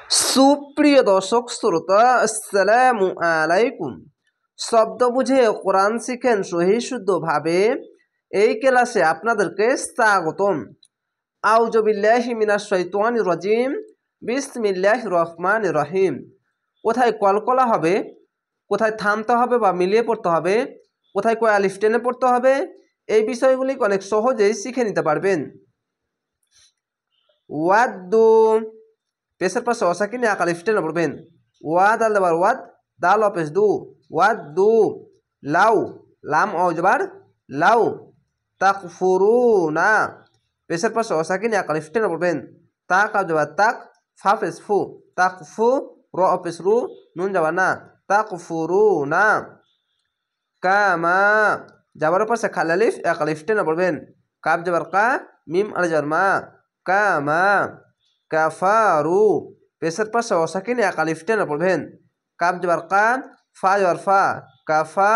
সুপ্রিয় দর্শক শ্রোতা, আসসালামু আলাইকুম। শব্দ বুঝে কোরআন শিখেন সহি শুদ্ধভাবে, এই ক্লাসে আপনাদেরকে স্বাগতম। আউযু বিল্লাহি মিনাশ শাইতানির রাজিম, বিসমিল্লাহির রহমানির রহিম। কোথায় কলকলা হবে, কোথায় থামতে হবে বা মিলিয়ে পড়তে হবে, কোথায় কয় আলিফ টেনে পড়তে হবে, এই বিষয়গুলি অনেক সহজেই শিখে নিতে পারবেন। ওয়াদ্দু, পেশের পাশে অসাকিনে আকার ইফটেনে পড়বেন। ওয়াদ আল জবার ওয়াদ, দাল অপেশ দু, ওয়াদ দু। লাউ, লাম অজবার লাউ। তাকফুরুনা, পেশের পাশে অসাকিনে আকার ইফটেনে পড়বেন। তাক আল জবার তাক, ফা পেশ ফু, তাকফু, র অপেশ রু, নুন যাবার না, তাকফুরুনা। কামা, যাবার পাশে খাল আলিফ আকার ইফটেনে পড়বেন। কাব জবার কা, মিম আল জবার মা, কামা। কাফারু, পেশের পাশে অসাকিনে আকার ইফটেনে পড়বেন। কাব জবার কা, ফা জবার ফা, কাফা,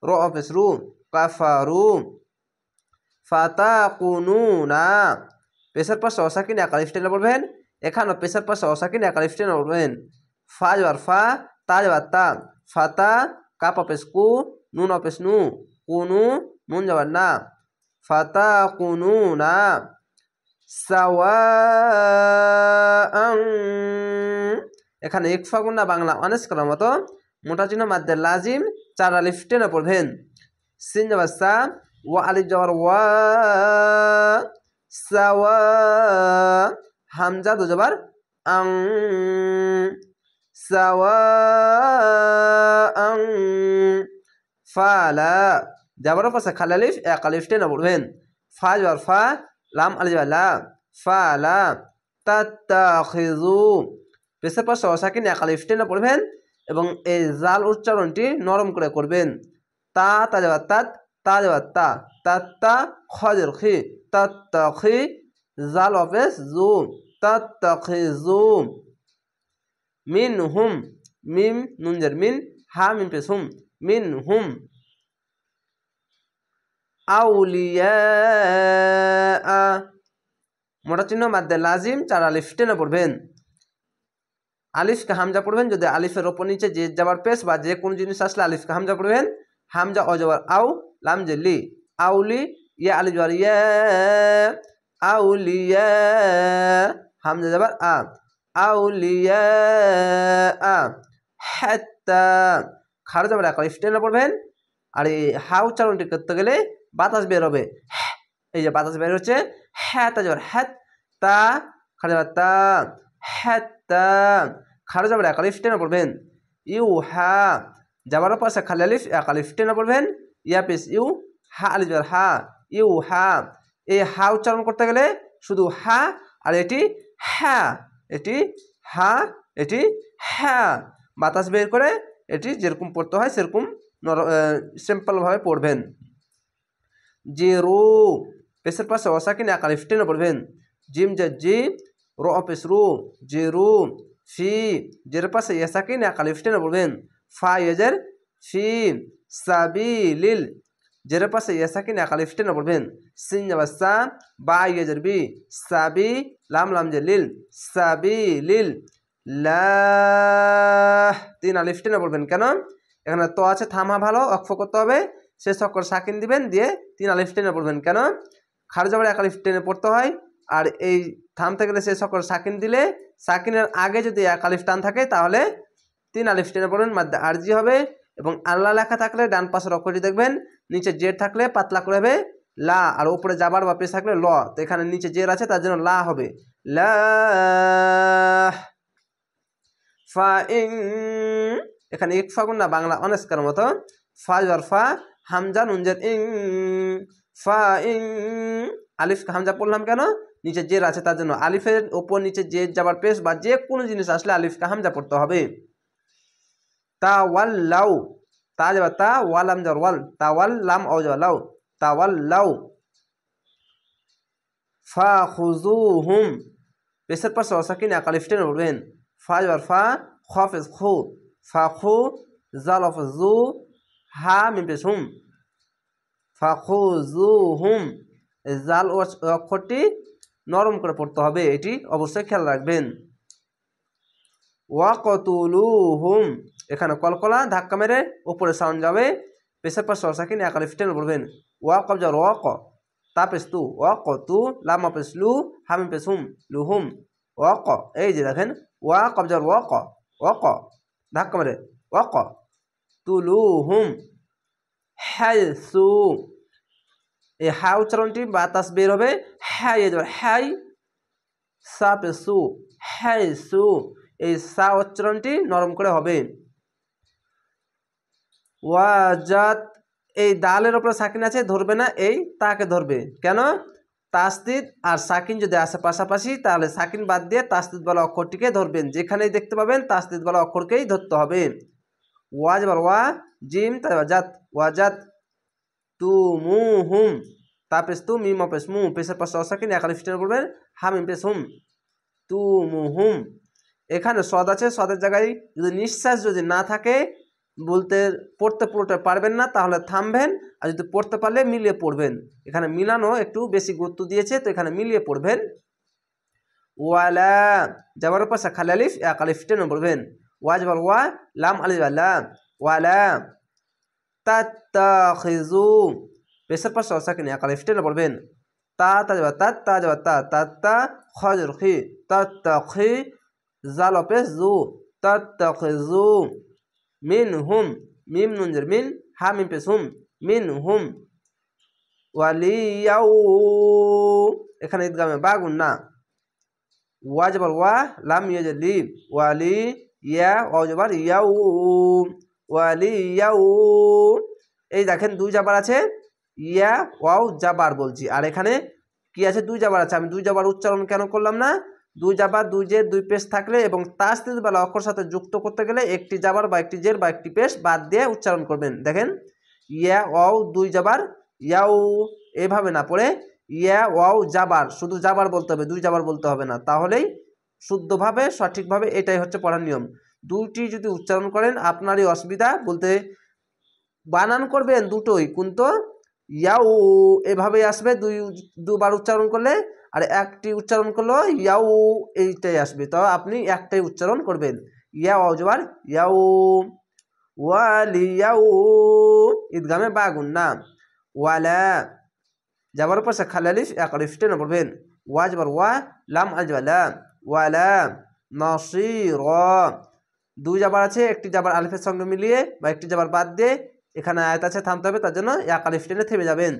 র অপেশ রু, কাফারু। ফাতাকুনুনা, পেশের পাশে অসাকিনে আকার ইফটেনে পড়বেন। এখানেও পেশের পাশে অসাকিনে আকার ইফটেনে পড়বেন। ফা জবার ফা, তা জবার তা, ফাতা, কাপ অপেশ কু, নুন অপেশ নু, কুনু, নুন যাবার না, ফাতাকুনুনা। সাওয়াআন, এখানে ইকফা গুন্না বাংলা অনেস করার মতো মোটা চিহ্ন মাদ্দে লাজিম 4 আলিফ টেনে পড়বেন। সিন যাবার সা, ওয়া আলিফ যাবার ওয়া, সাওয়া। হামজা দু যাবার আং, সাওয়াআন। ফালা, যাবার পাশে খাল আলিফ এক আলিফ টেনে পড়বেন। ফা যাবার ফা, লাম আলিফ যাবার লা, ফালা। তাত্তাখিযু, পেশের পাশে অসাকিন এক আলিফ টেনে পড়বেন এবং এই জাল উচ্চারণটি নরম করে করবেন। তা তা যাবার তাত, তা যাবার তা, তাত্তা, খজের খি, তাত্তাখি, জাল অপেশ জু, তাত্তাখিযু। মিনহুম, মিম নুনজের মিন, হা মিম পেশ হুম, মিনহুম। আউলিয়া, মোটা চিহ্ন মাদ্দে লাজিম 4 আলিফ টেনে পড়বেন। আলিফকে হামজা পড়বেন, যদি আলিফের ওপর নিচে যে যাবার পেশ বা যে কোনো জিনিস আসলে আলিফকে হামজা পড়বেন। হামজা অজবার আউ, লাম জেলি, আউলি, ইয়া আলিফ যাবার ইয়া, আউলিয়া, হামজা যাবার আ, আউলিয়া। হাত্তা, খার যাবার এক আলিফ টেনে পড়বেন। আর এই হা উচ্চারণটি করতে গেলে বাতাস বের হবে, এই যে বাতাস বের হচ্ছে। হ্যাঁ তা যাবার হ্যাত, তা, খাড়া যাবার তা, হ্যাত্তা। খাড়া যাবার এক আলিফ টেনে পড়বেন। ইউ হা, যাবার পাশে খালি আলিফ এক আলিফ টেনে পড়বেন। ইয়া পেশ ইউ, হা আলিফ যাবার হা, ইউ হা। এই হা উচ্চারণ করতে গেলে শুধু হা, আর এটি হ্যা, এটি হা, এটি হ্যা। বাতাস বের করে এটি যেরকম পড়তে হয় সেরকম সিম্পলভাবে পড়বেন। জিরু, পেশের পাশে অসাকিন এক আলিফ টেনে পড়বেন। জিম যে জি, র অপেশ রু, জিরু। ফি, জের পাশে ইয়াসাকিন এক আলিফ টেনে পড়বেন। ফা ইয়েজের ফি, সাবিলিল, জের পাশে ইয়াসাকিন এক আলিফ টেনে পড়বেন। সিন যাবার সা, বা ইয়েজের বি, সাবি, লাম লাম জে লিল, সাবিলিল। লাহ, 3 আলিফ টেনে পড়বেন। কেন? এখানে তো আছে, থামা ভালো, অক্ষ করতে হবে, শেষ অক্ষর সাকিন দিবেন, দিয়ে 3 আলিফ টেনে পড়বেন। কেন? খাড় যাবার এক আলিফ টেনে পড়তে হয়, আর এই থামতে গেলে শেষ অক্ষর সাকিন দিলে, সাকিনের আগে যদি এক আলিফ টান থাকে তাহলে 3 আলিফ টেনে পড়বেন, মাদ্দে আরজি হবে। এবং আল্লাহ লেখা থাকলে ডান পাশের অক্ষরটি দেখবেন, নিচে জের থাকলে পাতলা করে হবে লা, আর উপরে যাবার বা পেশ থাকলে ল। তো এখানে নিচে জের আছে তার জন্য লা হবে, লা। ফা ইং, এখানে ইকফা গুন্না বাংলা অনেস্কার মতো। ফা জর ফা, হামজা নুনজের ইং, ফা ইং। আলিফকে হামজা পড়লাম কেন? নিচে জের আছে তার জন্য। আলিফের ওপর নিচে জের যাবার পেশ বা যে কোনো জিনিস আসলে আলিফকে হামজা পড়তে হবে। তা ওয়াল লাউ, তা যাবার তা, ওয়ালাম যার ওয়াল, তা ওয়াল লাম ও যাবার লাউ, তা ওয়াল লাউ। ফা খুজুহুম, পেশের পাশে অসাকিন এক আলিফ টেনে পড়বেন। ফা যাবার ফা, খ পেশ খু, ফা খু, জাল অফ জু, হা মিম পেশ হুম, ফা খুজুহুম। জাল অক্ষরটি নরম করে পড়তে হবে, এটি অবশ্যই খেয়াল রাখবেন। ওয়াকতুলুহুম, এখানে কলকলা ধাক্কা মেরে উপরে সাউন্ড যাবে, পেশের পাশে সাকিন এক আলিফ টেনে পড়বেন। ওয়া কবজা ওয়াক, তা পেশ তু, ওয়াকতু, লাম পেশ লু, হামিম পেশ হুম, লুহুম, ওয়াক। এই যে দেখেন ওয়া কবজা ওয়াক, ওয়াক ধাক্কা মেরে ওয়াক তুলুহুম হাইসু, এই হা উচ্চারণটি বাতাস বের হবে, হাই হাই, সা পেসু হাইসু, এই সা উচ্চারণটি নরম করে হবে। ওয়াজাত, এই দালের ওপরে সাকিন আছে, ধরবে না, এই তাকে ধরবে। কেন? তাসদিদ আর সাকিন যদি আসে পাশাপাশি তাহলে সাকিন বাদ দিয়ে তাসদিদ বলা অক্ষরটিকে ধরবেন। যেখানেই দেখতে পাবেন তাসদিদ বলা অক্ষরকেই ধরতে হবে। ওয়াজ বার ওয়া, জিম তাই ওয়াজাত, ওয়াজাত তুমুহুম, তা পেশ তু, মিম পেশ মু, পেশের পাশে সাকিন এক আলিফ টেনে পড়বেন, হামিম পেশ হুম, তুমুহুম। এখানে সদ আছে, সদের জায়গায় যদি নিঃশ্বাস যদি না থাকে, বলতে পড়তে পুরোটা পারবেন না, তাহলে থামবেন, আর যদি পড়তে পারলে মিলিয়ে পড়বেন। এখানে মিলানো একটু বেশি গুরুত্ব দিয়েছে, তো এখানে মিলিয়ে পড়বেন। ওয়ালা, যাবার পাশে খালি আলিফ এক আলিফ টেনে পড়বেন। ওয়াজ বার ওয়া, লাম আলিফ আলা, ওয়ালা তাত্তাখিজু, পেশের পাশে সাকিন এক আলিফ টেনে পড়বেন। তা যাবা তা, তা যাবা তা, তা খজর খি, তাত্তাখি, জাল পেশ জু, তাত্তাখিজু মিনহুম, মিম নুনজের মিন, হা মিম পেশ হুম, মিনহুম। ওয়ালিয়াউ, এখানে ঈদগামে বা গুন্না। ওয়া জবর ওয়া, লাম ইয়াজের লি, ওয়ালি ইয়া, ওয়া জবর ইয়াউ, ওয়ালিয়াউ। এই দেখেন দুই জাবার আছে, ইয়া ওয়াও জাবার বলছি, আর এখানে কি আছে? দুই জাবার আছে। আমি দুই জাবার উচ্চারণ কেন করলাম না? দুই জাবার, দুই জের, দুই পেশ থাকলে এবং তাসদিদ বা অক্ষর সাথে যুক্ত করতে গেলে একটি জাবার বা একটি জের বা একটি পেশ বাদ দিয়ে উচ্চারণ করবেন। দেখেন ইয়া ওয়াও দুই জাবার, ইয়াউ, এভাবে না পড়ে ইয়া ওয়াও জাবার, শুধু জাবার বলতে হবে, দুই জাবার বলতে হবে না, তাহলেই শুদ্ধভাবে সঠিকভাবে, এটাই হচ্ছে পড়ার নিয়ম। দুইটি যদি উচ্চারণ করেন আপনারই অসুবিধা, বলতে বানান করবেন দুটোই, কিন্তু ইয়াউ এভাবে আসবে দুবার উচ্চারণ করলে, আর একটি উচ্চারণ করলো ইয়াউ এইটাই আসবে, তো আপনি একটাই উচ্চারণ করবেন। ইয়া ওয়াও জবার ইয়াউ, ওয়ালিয়াউ, ঈদগামে বা গুন্না। ওয়ালা, যাবার পাশে খালি আলিফ এক আলিফ টেনে পড়বেন। ওয়া জবর ওয়া, লাম আলিফ লা, ওয়ালা নাসিরা, দুই জাবার আছে, একটি জাবার আলিফের সঙ্গে মিলিয়ে বা একটি জাবার বাদ দিয়ে, এখানে আয়াত আছে, থামতে হবে, তার জন্য এক আলিফ টেনে থেমে যাবেন।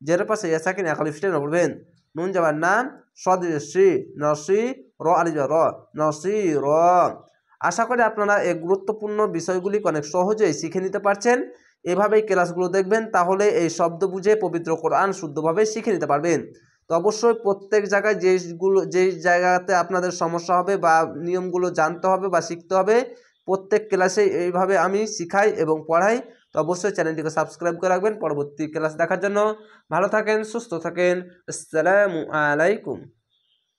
জের পাশে ইয়া সাকিন এক আলিফ টেনে পড়বেন। নুন জাবার না, সদ শ্রী, নসি, র আলিফ র, নসি র। আশা করি আপনারা এই গুরুত্বপূর্ণ বিষয়গুলি অনেক সহজেই শিখে নিতে পারছেন। এভাবেই ক্লাসগুলো দেখবেন, তাহলে এই শব্দ বুঝে পবিত্র কোরআন শুদ্ধভাবে শিখে নিতে পারবেন। তো অবশ্যই প্রত্যেক জায়গায় যেই জায়গাতে আপনাদের সমস্যা হবে বা নিয়মগুলো জানতে হবে বা শিখতে হবে, প্রত্যেক ক্লাসে এইভাবে আমি শিখাই এবং পড়াই। তো অবশ্যই চ্যানেলটিকে সাবস্ক্রাইব করে রাখবেন পরবর্তী ক্লাস দেখার জন্য। ভালো থাকেন, সুস্থ থাকেন, আসসালামু আলাইকুম।